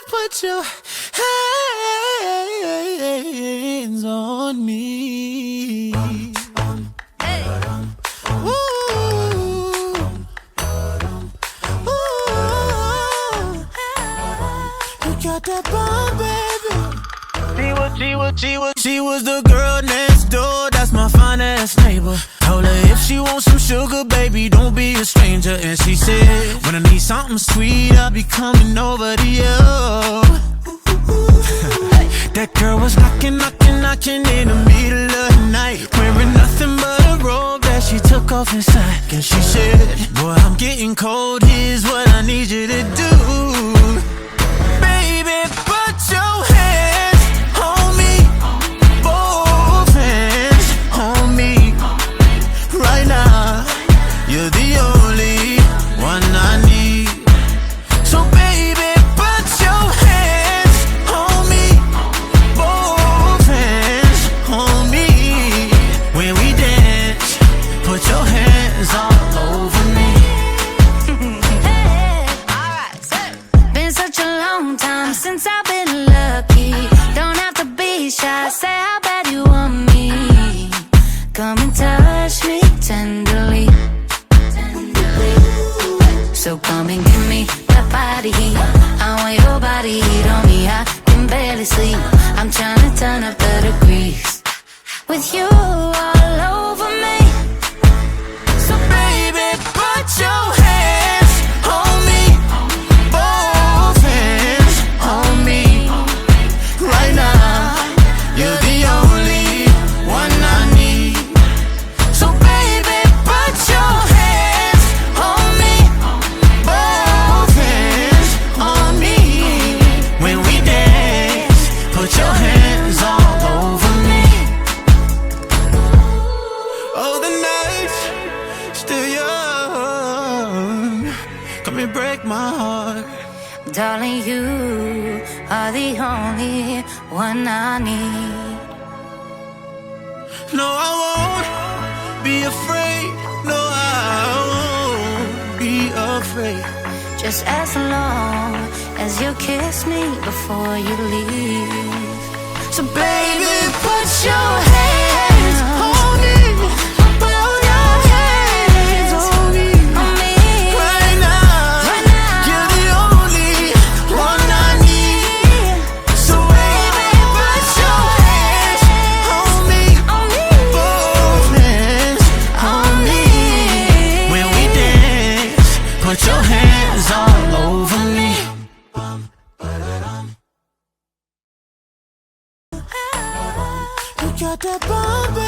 put your hands on me. Hey. Ooh. You got that bomb, baby. She was the girl next door. That's my fine-ass neighbor. Told her if she wants some sugar, baby, don't be a stranger. And she said, when I need something sweet, I'll be coming over to you. That girl was knocking in the middle of the night, wearing nothing but a robe that she took off inside. And she said, boy, I'm getting cold, here's what I need you to do. Baby, put your hands on me, both hands on me. Right now, you're the only one I need. So baby, put your hands on me, both hands on me. When we dance, put your hands all over me. Hey, alright, been such a long time since I've been lucky. Don't have to be shy, say how bad you want me. Come and touch me tenderly. So come and give me that body heat. I want your body heat on me. I can barely sleep. I'm trying to turn up the degrees with you all over me. So baby, put your hands on me, both hands on me. Right now, you're the only one I need. So baby, put your hands on me, both hands on me. When we dance, put your hands all over me. Oh, the night's still young. Come and break my heart. Darling, you are the only one I need. No, I won't be afraid. No, I won't be afraid. Just as long as you kiss me before you leave. So baby, put your hands on me. Put your hands on me. Right now, you're the only one I need. So baby, put your hands on me. Both hands on me. When we dance, put your hands all over me. You got that bomb, baby.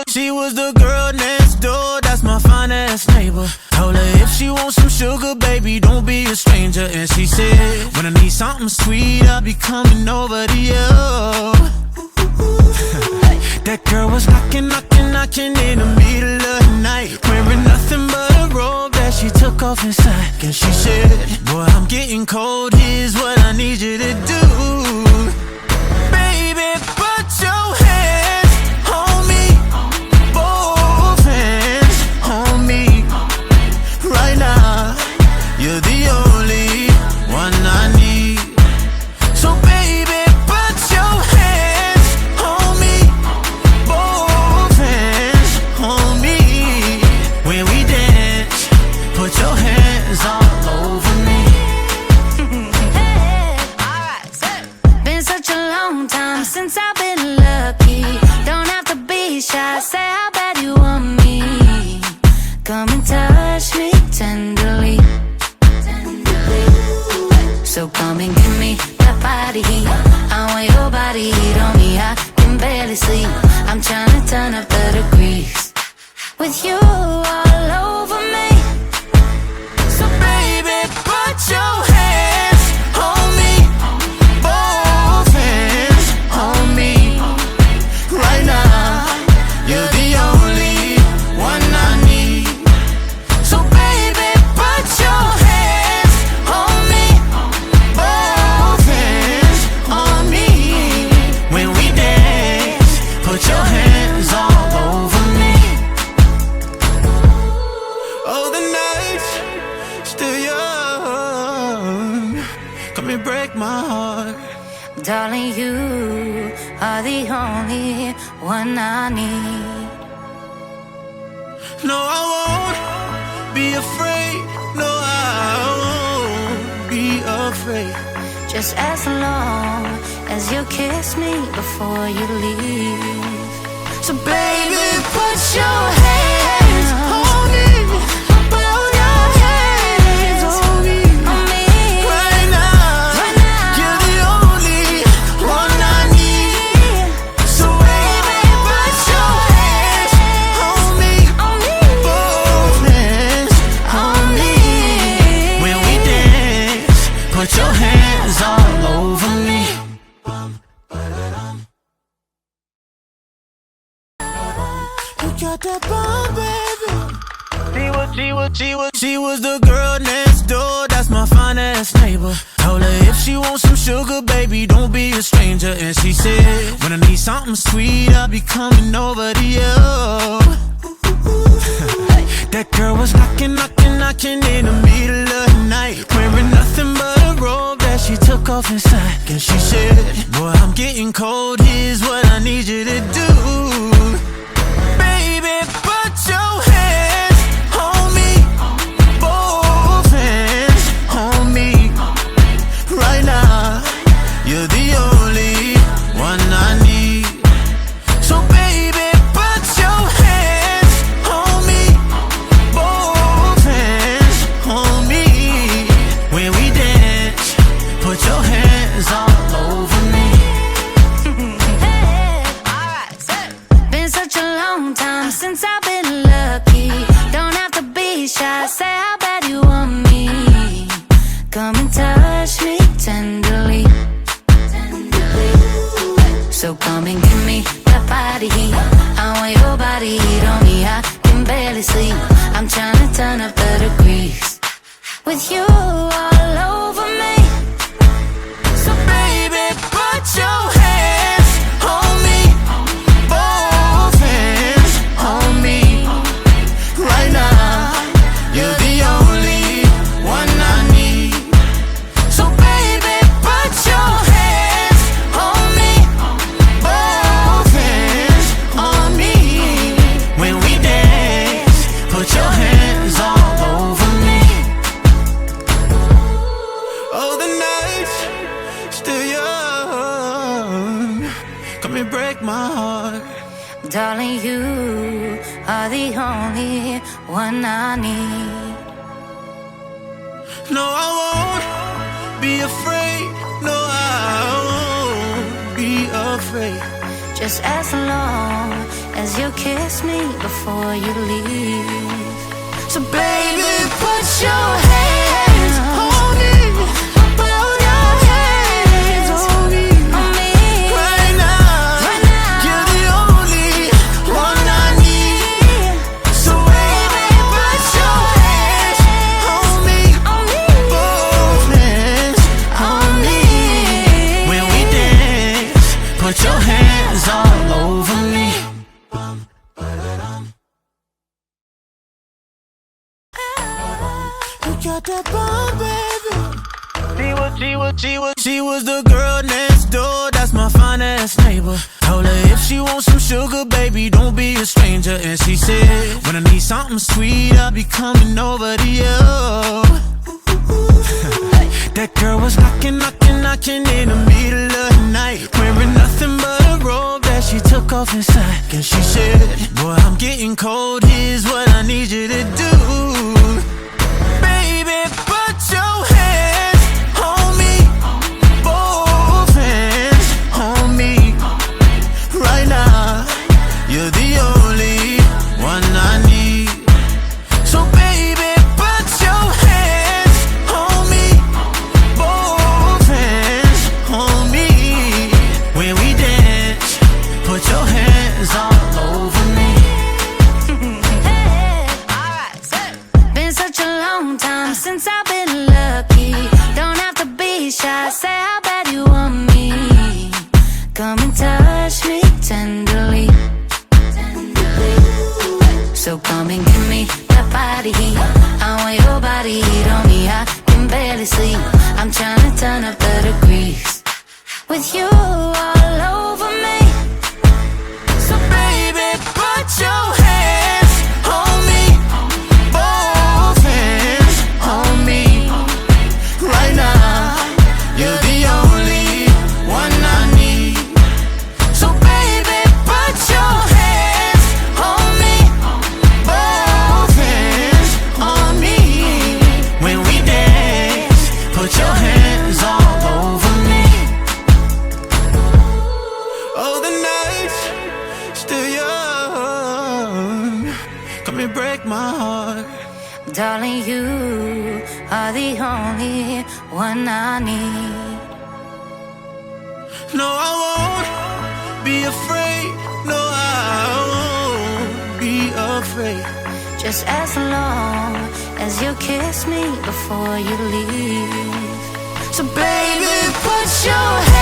She was the girl next door. That's my fine-ass neighbor. Told her if she wants some sugar, baby, don't be a stranger. And she said, when I need something sweet, I'll be coming over to you. That girl was knocking in the middle of the night, wearing nothing but a robe that she took off inside. And she said, boy, I'm getting cold, here's what I need you to do. Baby, put your hands on me, both hands on me. Right now, you're the only one I need. So baby, put your hands on me, both hands on me. When we dance, put your hands all over me. Hey, alright, been such a long time since I've been lucky. Don't have to be shy, say how bad you want me. Come and touch me tenderly. So come and give me that body heat. I want your body heat on me. I can barely sleep. I'm trying to turn up the degrees with you all over me. So baby, put your hands on me, both hands on me. Right now, you're the only one I need. So baby, put your hands on me, both hands on me. When we dance, put your hands all over me. me break my heart. Darling, you are the only one I need. No, I won't be afraid. No, I won't be afraid. Just as long as you kiss me before you leave. So baby, put your hands on me. Put your hands on me. Right now, you're the only one I need. So baby, put your hands on me. Both hands on me. When we dance, put your hands all over me. Got that bomb, baby. She was the girl next door. That's my fine-ass neighbor. Told her if she wants some sugar, baby, don't be a stranger. And she said, when I need something sweet, I'll be coming over to you. That girl was knocking in the middle of the night, wearing nothing but a robe that she took off inside. And she said, boy, I'm getting cold. Here's what I need you to do. Baby, put your hands on me. Both hands on me. Right now, you're the only one I need. So baby, put your hands on me. Both hands on me. When we dance, put your hands all over me. Been such a long time since I've been lucky. Don't have to be shy, say how bad you want me. Come and touch me tenderly. So come and give me that body heat. I want your body heat on me. I can barely sleep. I'm trying to turn up the degrees with you all over me. So baby, put your hands on me. Both hands on me. Right now, you're the only one I need. So baby, put your hands on me. Both hands on me. When we dance, put your hands all over me. Oh, the night's still young. Come and break my heart. Darling, you are the only one I need. No, I won't be afraid. No, I won't be afraid. Just as long as you kiss me before you leave. So baby, put your hands on me. Put your hands on me. Right now, you're the only one I need. So baby, put your hands on me. Both hands on me. When we dance, put your hands all over me. You got that bomb, baby. She was the girl next door. That's my fine-ass neighbor. Told her if she wants some sugar, baby, don't be a stranger. And she said, when I need something sweet, I'll be coming over to you. That girl was knocking in the middle of the night, wearing nothing but a robe that she took off inside. And she said, boy, I'm getting cold. Here's what I need you to do. Baby, put your hands on me. Both hands on me. Right now, you're the only one I need. So baby, put your hands on me. Both hands on me. When we dance, put your hands all over me. Been such a long time since I've been lucky. Don't have to be shy, say how bad you want me. Come and touch me tenderly. So come and give me that body heat. I want your body heat on me. I can barely sleep. I'm trying to turn up the with you all over me. So baby, put your hands on me, both hands on me, right now. You're the only one I need. So baby, put your hands on me, both hands on me. When we dance, put your hands all over me. Oh, the night's still young. Come and break my heart. Darling, you are the only one I need. No, I won't be afraid. No, I won't be afraid. Just as long as you kiss me before you leave. So baby, put your hands